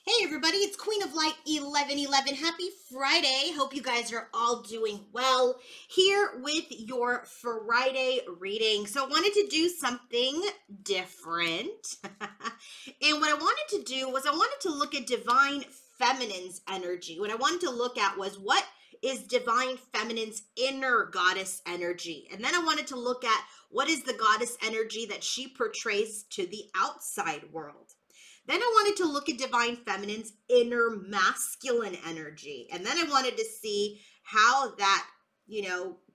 Hey everybody, it's Queen of Light 1111. Happy Friday. Hope you guys are all doing well. Here with your Friday reading. So I wanted to do something different. And what I wanted to do was I wanted to look at Divine Feminine's energy. What I wanted to look at was what is Divine Feminine's inner goddess energy. And then I wanted to look at what is the goddess energy that she portrays to the outside world. Then I wanted to look at Divine Feminine's inner masculine energy. And then I wanted to see how that,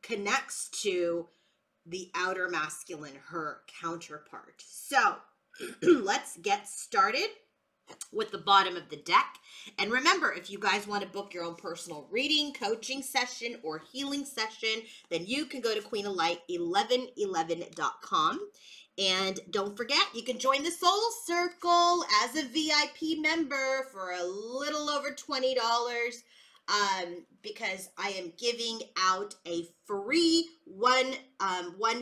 connects to the outer masculine, her counterpart. So let's get started with the bottom of the deck. And remember, if you guys want to book your own personal reading, coaching session, or healing session, then you can go to queenoflight1111.com. And don't forget, you can join the Soul Circle as a VIP member for a little over $20. Because I am giving out a free one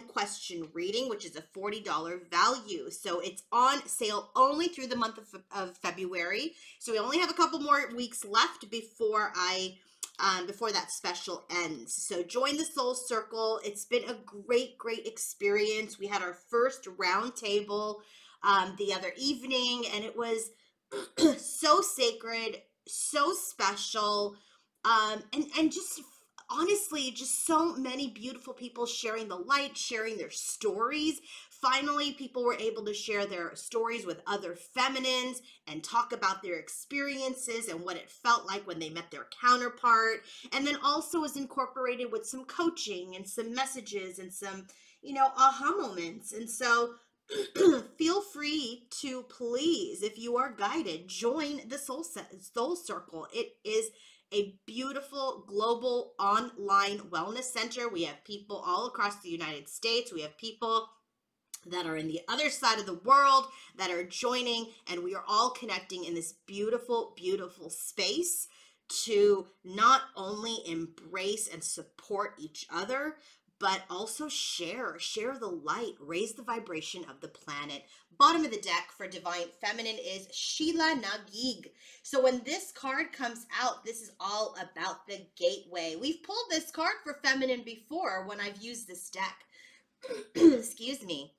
question reading, which is a $40 value. So it's on sale only through the month of February. So we only have a couple more weeks left before before that special ends. So join the Soul Circle. It's been a great experience. We had our first round table the other evening, and it was so sacred, so special. And just honestly, just so many beautiful people sharing the light, sharing their stories. Finally, people were able to share their stories with other feminines and talk about their experiences and what it felt like when they met their counterpart. And then also was incorporated with some coaching and some messages and some, aha moments. And so feel free to please, if you are guided, join the Soul Circle. It is a beautiful global online wellness center. We have people all across the United States. We have people that are in the other side of the world that are joining, and we are all connecting in this beautiful space to not only embrace and support each other, but also share the light, raise the vibration of the planet. Bottom of the deck for Divine Feminine is Sheila Nagig. So when this card comes out, this is all about the gateway. We've pulled this card for Feminine before when I've used this deck. Excuse me.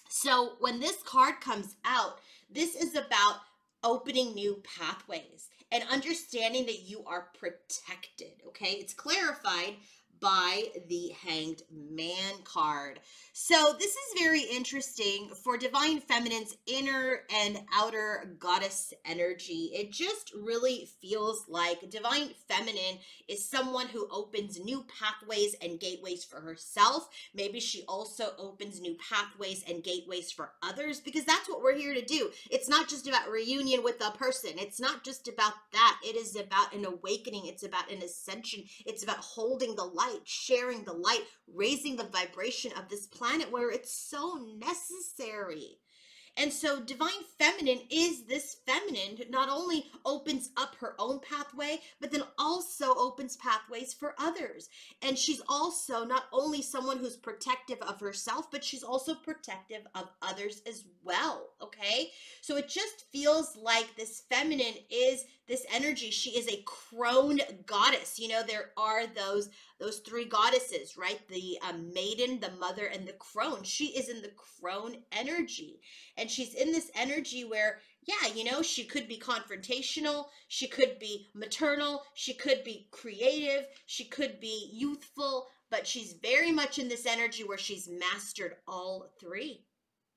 So when this card comes out, this is about opening new pathways and understanding that you are protected, okay? It's clarified by the Hanged Man card. So this is very interesting for Divine Feminine's inner and outer goddess energy. It just really feels like Divine Feminine is someone who opens new pathways and gateways for herself. Maybe she also opens new pathways and gateways for others, because that's what we're here to do. It's not just about reunion with a person. It's not just about that. It is about an awakening. It's about an ascension. It's about holding the light, sharing the light, raising the vibration of this planet where it's so necessary. And so Divine Feminine is this feminine who not only opens up her own pathway, but then also opens pathways for others. And she's also not only someone who's protective of herself, but she's also protective of others as well, okay? So it just feels like this feminine is this energy. She is a crone goddess. There are those three goddesses, right? The maiden, the mother, and the crone. She is in the crone energy. And she's in this energy where, yeah, she could be confrontational, she could be maternal, she could be creative, she could be youthful, but she's very much in this energy where she's mastered all three.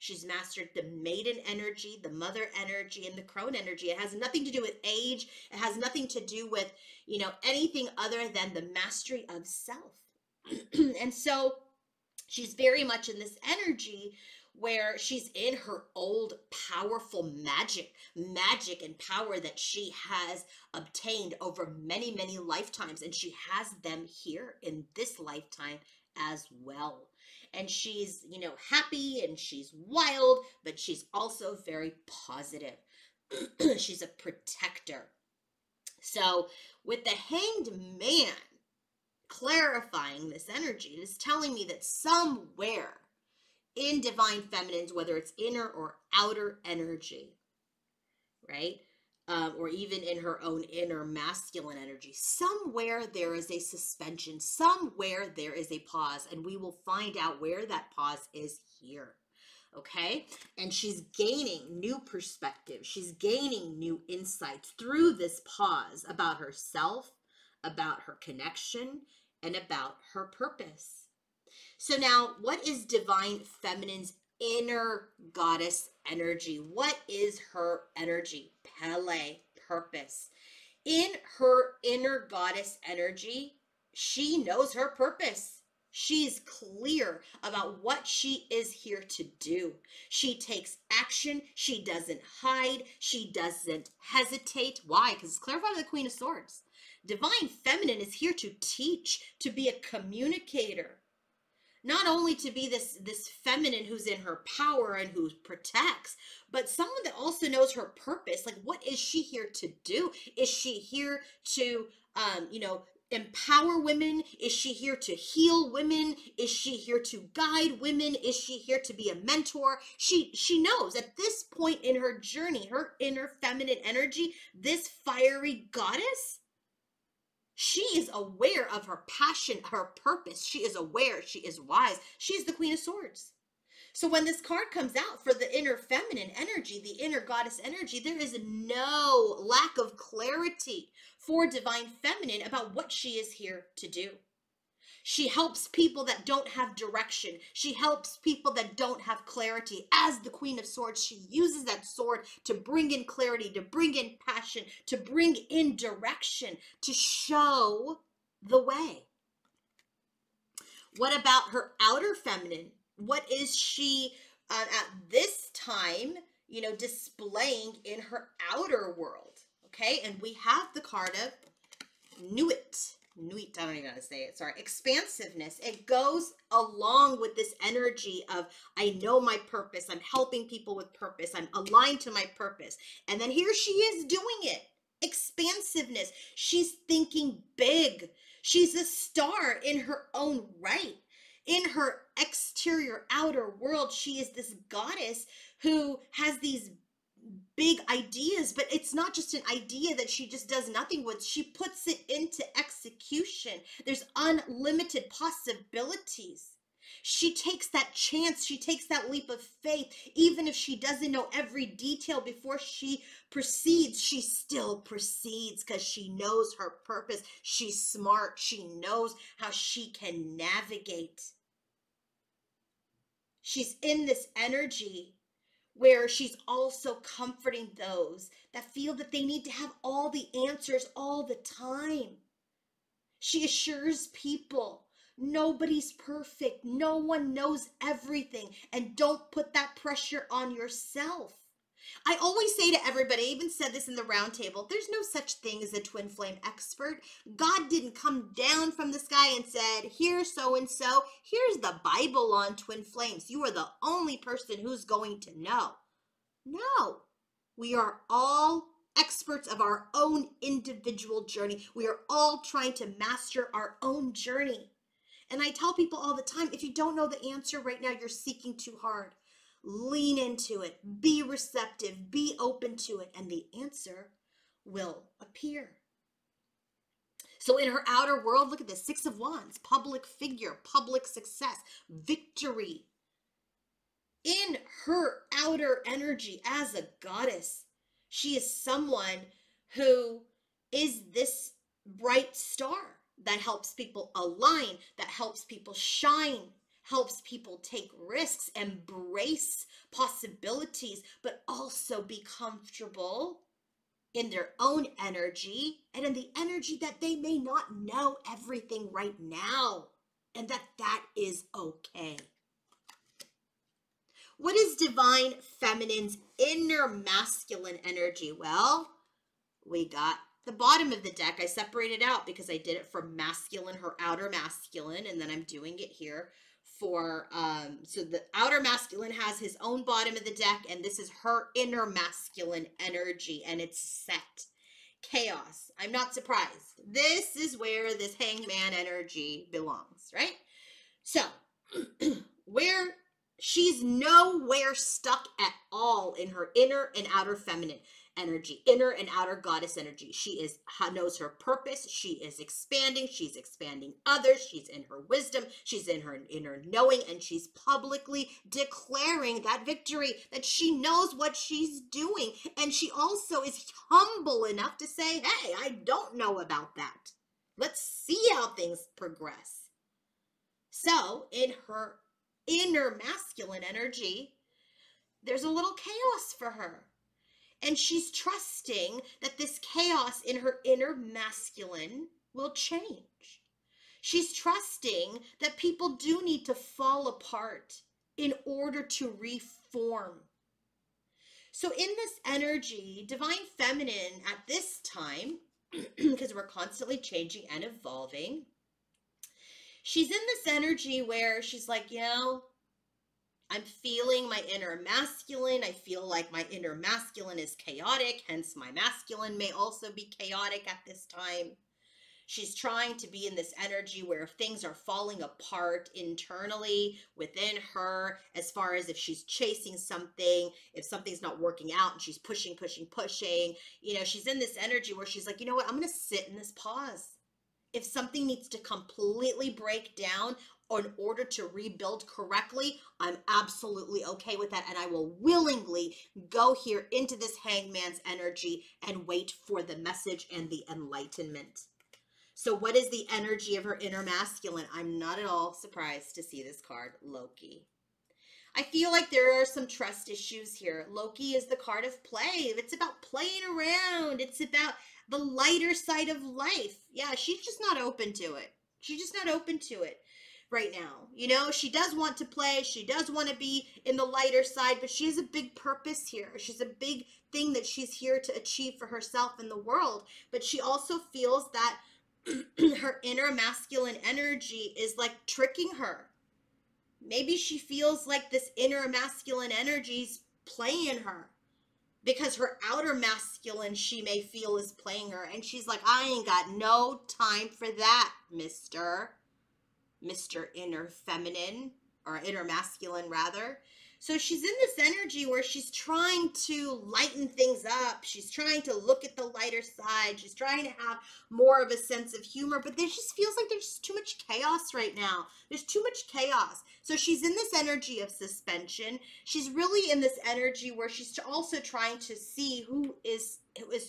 She's mastered the maiden energy, the mother energy, and the crone energy. It has nothing to do with age. It has nothing to do with, anything other than the mastery of self. And so she's very much in this energy where she's in her old powerful magic and power that she has obtained over many lifetimes, and she has them here in this lifetime as well. And she's, happy and she's wild, but she's also very positive. She's a protector. So with the Hanged Man clarifying this energy, it is telling me that somewhere in Divine Feminines, whether it's inner or outer energy, right? or even in her own inner masculine energy. Somewhere there is a suspension, somewhere there is a pause, and we will find out where that pause is here. Okay, and she's gaining new perspective. She's gaining new insights through this pause about herself, about her connection, and about her purpose. So now, what is divine feminine's inner goddess energy? What is her energy? Pele, purpose. In her inner goddess energy, she knows her purpose. She's clear about what she is here to do. She takes action. She doesn't hide. She doesn't hesitate. Why? Because it's clarified by the Queen of Swords. Divine feminine is here to teach, to be a communicator. Not only to be this feminine who's in her power and who protects, but someone that also knows her purpose. Like, what is she here to do? Is she here to, empower women? Is she here to heal women? Is she here to guide women? Is she here to be a mentor? She knows at this point in her journey, her inner feminine energy, this fiery goddess, she is aware of her passion, her purpose. She is aware. She is wise. She is the Queen of Swords. So when this card comes out for the inner feminine energy, the inner goddess energy, there is no lack of clarity for divine feminine about what she is here to do. She helps people that don't have direction. She helps people that don't have clarity. As the Queen of Swords, she uses that sword to bring in clarity, to bring in passion, to bring in direction, to show the way. What about her outer feminine? What is she at this time, displaying in her outer world? Okay, and we have the card of Nuit, I don't even know how to say it, sorry, expansiveness. It goes along with this energy of, I know my purpose, I'm helping people with purpose, I'm aligned to my purpose. And then here she is doing it. Expansiveness. She's thinking big. She's a star in her own right. In her exterior outer world, she is this goddess who has these big ideas, but it's not just an idea that she just does nothing with. She puts it into execution. There's unlimited possibilities. She takes that chance. She takes that leap of faith. Even if she doesn't know every detail before she proceeds, she still proceeds because she knows her purpose. She's smart. She knows how she can navigate. She's in this energy where she's also comforting those that feel that they need to have all the answers all the time. She assures people nobody's perfect. No one knows everything. And don't put that pressure on yourself. I always say to everybody, I even said this in the round table, there's no such thing as a twin flame expert. God didn't come down from the sky and said, here's so-and-so, here's the Bible on twin flames. You are the only person who's going to know. No, we are all experts of our own individual journey. We are all trying to master our own journey. And I tell people all the time, if you don't know the answer right now, you're seeking too hard. Lean into it, be receptive, be open to it, and the answer will appear. So in her outer world, look at this, 6 of Wands, public figure, public success, victory. In her outer energy as a goddess, she is someone who is this bright star that helps people align, that helps people shine, helps people take risks, embrace possibilities, but also be comfortable in their own energy and in the energy that they may not know everything right now, and that is okay. What is divine feminine's inner masculine energy? Well, we got the bottom of the deck. I separated out because I did it for masculine, her outer masculine, and then I'm doing it here for, so the outer masculine has his own bottom of the deck, and this is her inner masculine energy, and it's set. Chaos. I'm not surprised. This is where this hangman energy belongs, right? So, where she's nowhere stuck at all in her inner and outer feminine. energy, inner and outer goddess energy. She knows her purpose. She is expanding. She's expanding others. She's in her wisdom. She's in her inner knowing, and she's publicly declaring that victory, that she knows what she's doing. And she also is humble enough to say, hey, I don't know about that. Let's see how things progress. So in her inner masculine energy, there's a little chaos for her. And she's trusting that this chaos in her inner masculine will change. She's trusting that people do need to fall apart in order to reform. So in this energy, divine feminine at this time, because we're constantly changing and evolving, she's in this energy where she's like, I'm feeling my inner masculine. I feel like my inner masculine is chaotic, hence my masculine may also be chaotic at this time. She's trying to be in this energy where if things are falling apart internally within her, as far as if she's chasing something, if something's not working out and she's pushing, she's in this energy where she's like, you know what, I'm going to sit in this pause. If something needs to completely break down or in order to rebuild correctly, I'm absolutely okay with that. And I will willingly go here into this hangman's energy and wait for the message and the enlightenment. So what is the energy of her inner masculine? I'm not at all surprised to see this card, Loki. I feel like there are some trust issues here. Loki is the card of play. It's about playing around. It's about the lighter side of life. Yeah, she's just not open to it. She's just not open to it right now. She does want to play. She does want to be in the lighter side, but she has a big purpose here. She's a big thing that she's here to achieve for herself and the world. But she also feels that her inner masculine energy is like tricking her. Maybe she feels like this inner masculine energy's playing her because her outer masculine, she may feel, is playing her. And she's like, I ain't got no time for that, Mr. Inner feminine, or inner masculine rather. So she's in this energy where she's trying to lighten things up. She's trying to look at the lighter side. She's trying to have more of a sense of humor, but there just feels like there's just too much chaos right now. There's too much chaos. So she's in this energy of suspension. She's really in this energy where she's also trying to see who is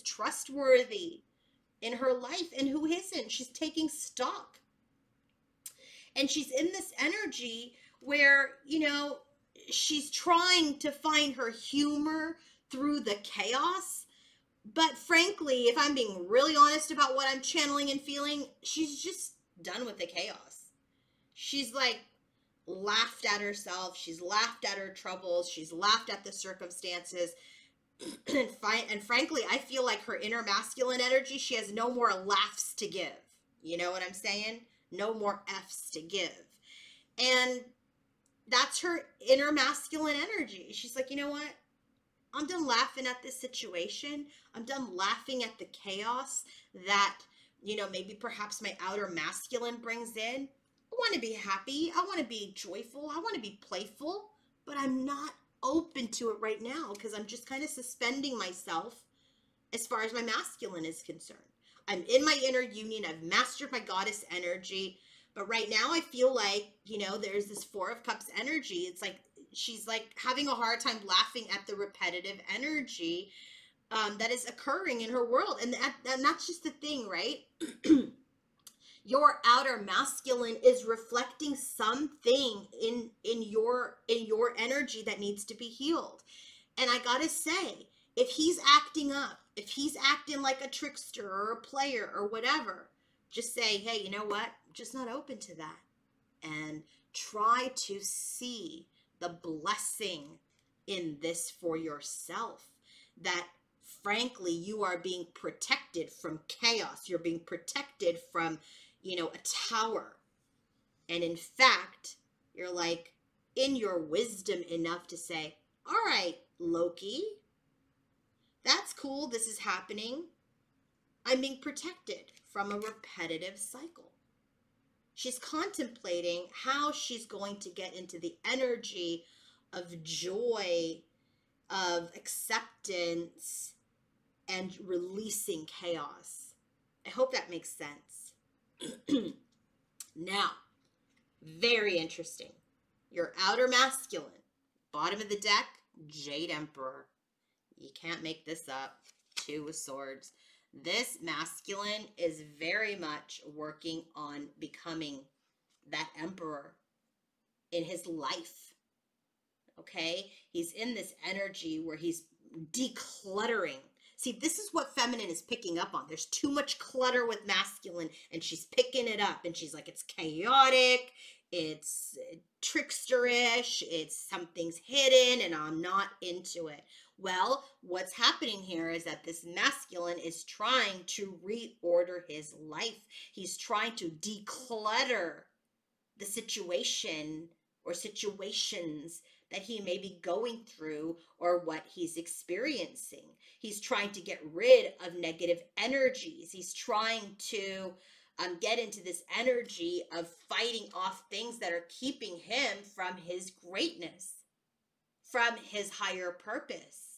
trustworthy in her life and who isn't. She's taking stock. And she's in this energy where, she's trying to find her humor through the chaos. But frankly, if I'm being really honest about what I'm channeling and feeling, she's just done with the chaos. She's like laughed at herself. She's laughed at her troubles. She's laughed at the circumstances. And frankly, I feel like her inner masculine energy, she has no more laughs to give. You know what I'm saying? No more F's to give. And that's her inner masculine energy. She's like, you know what? I'm done laughing at this situation. I'm done laughing at the chaos that, maybe perhaps my outer masculine brings in. I want to be happy. I want to be joyful. I want to be playful, but I'm not open to it right now because I'm just kind of suspending myself as far as my masculine is concerned. I'm in my inner union. I've mastered my goddess energy. But right now I feel like, there's this Four of Cups energy. It's like she's like having a hard time laughing at the repetitive energy that is occurring in her world. And that's just the thing, right? Your outer masculine is reflecting something in your energy that needs to be healed. And I gotta say, if he's acting up, if he's acting like a trickster or a player or whatever, just say, hey, you know what? I'm just not open to that. And try to see the blessing in this for yourself. That frankly, you are being protected from chaos. You're being protected from, a tower. And in fact, you're like in your wisdom enough to say, all right, Loki, that's cool. This is happening. I'm being protected from a repetitive cycle. She's contemplating how she's going to get into the energy of joy, of acceptance, and releasing chaos. I hope that makes sense. Now, very interesting. Your outer masculine, bottom of the deck, Jade Emperor. You can't make this up. 2 of Swords. This masculine is very much working on becoming that emperor in his life. Okay? He's in this energy where he's decluttering. See, this is what feminine is picking up on. There's too much clutter with masculine, and she's picking it up, and she's like, it's chaotic, it's tricksterish, it's something's hidden, and I'm not into it. Well, what's happening here is that this masculine is trying to reorder his life. He's trying to declutter the situation or situations that he may be going through or what he's experiencing. He's trying to get rid of negative energies. He's trying to get into this energy of fighting off things that are keeping him from his greatness, from his higher purpose.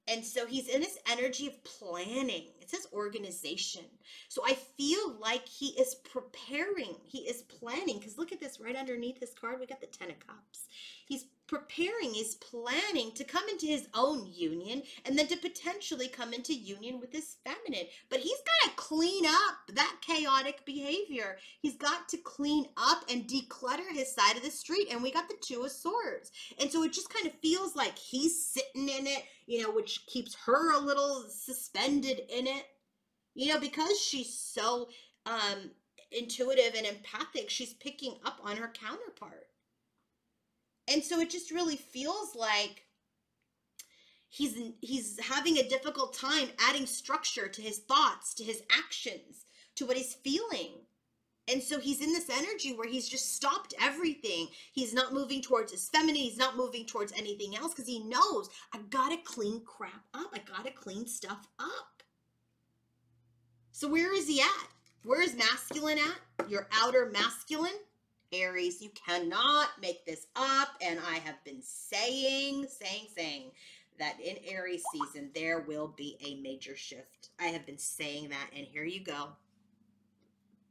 And so he's in this energy of planning. It says organization. So I feel like he is preparing. He is planning. Because look at this, right underneath his card, we got the 10 of Cups. He's preparing, he's planning to come into his own union and then to potentially come into union with his feminine. But he's got to clean up that chaotic behavior. He's got to clean up and declutter his side of the street. And we got the 2 of Swords. And so it just kind of feels like he's sitting in it, you know, which keeps her a little suspended in it, you know, because she's so intuitive and empathic. She's picking up on her counterpart. And so it just really feels like he's having a difficult time adding structure to his thoughts, to his actions, to what he's feeling. And so he's in this energy where he's just stopped everything. He's not moving towards his feminine. He's not moving towards anything else because he knows, I gotta clean crap up. I gotta clean stuff up. So where is he at? Where is masculine at? Your outer masculine? Aries, you cannot make this up. And I have been saying that in Aries season, there will be a major shift. I have been saying that, and here you go.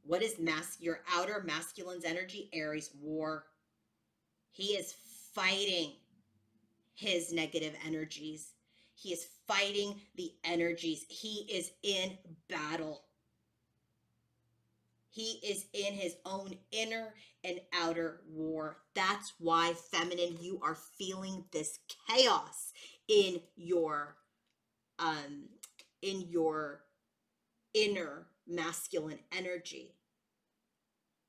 What is your outer masculine's energy? Aries, war. He is fighting his negative energies. He is fighting the energies. He is in battle. He is in his own inner and outer war. That's why, feminine, you are feeling this chaos in your inner masculine energy.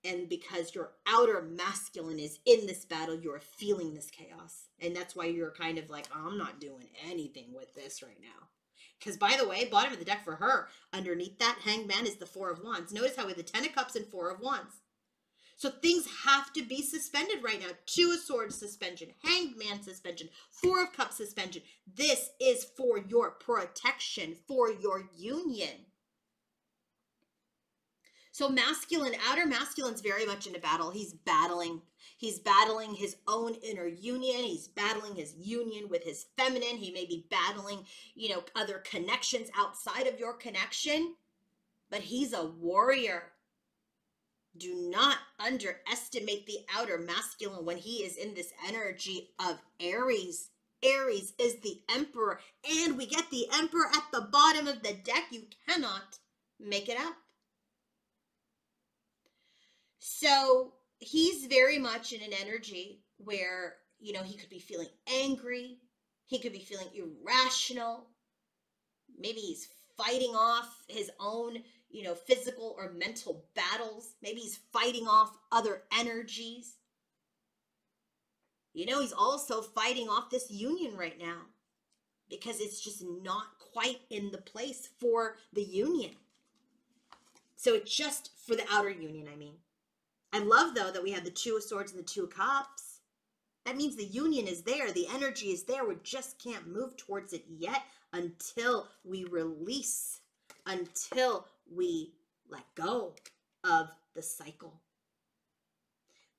And because your outer masculine is in this battle, you're feeling this chaos. And that's why you're kind of like, oh, I'm not doing anything with this right now. Because, by the way, bottom of the deck for her, underneath that Hangman is the 4 of Wands. Notice how we have the 10 of Cups and 4 of Wands. So things have to be suspended right now. 2 of Swords suspension, Hangman suspension, 4 of Cups suspension. This is for your protection, for your union. So masculine, outer masculine's very much in a battle. He's battling his own inner union. He's battling his union with his feminine. He may be battling, you know, other connections outside of your connection, but he's a warrior. Do not underestimate the outer masculine when he is in this energy of Aries. Aries is the emperor, and we get the emperor at the bottom of the deck. You cannot make it up. So he's very much in an energy where, you know, he could be feeling angry. He could be feeling irrational. Maybe he's fighting off his own, you know, physical or mental battles. Maybe he's fighting off other energies. You know, he's also fighting off this union right now because it's just not quite in the place for the union. So it's just for the outer union, I mean. I love, though, that we have the 2 of Swords and the 2 of Cups. That means the union is there. The energy is there. We just can't move towards it yet until we release, until we let go of the cycle.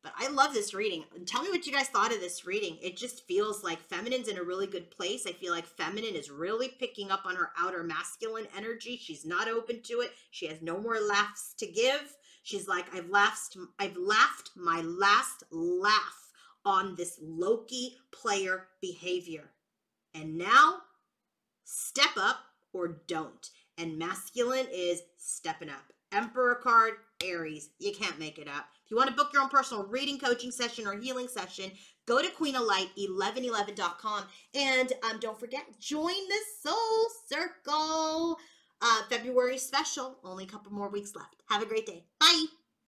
But I love this reading. Tell me what you guys thought of this reading. It just feels like feminine's in a really good place. I feel like feminine is really picking up on her outer masculine energy. She's not open to it. She has no more laughs to give. She's like, I've laughed my last laugh on this Loki player behavior. And now, step up or don't. And masculine is stepping up. Emperor card, Aries. You can't make it up. If you want to book your own personal reading, coaching session, or healing session, go to queenoflight1111.com. And don't forget, join the Soul Circle. February special. Only a couple more weeks left. Have a great day. Bye.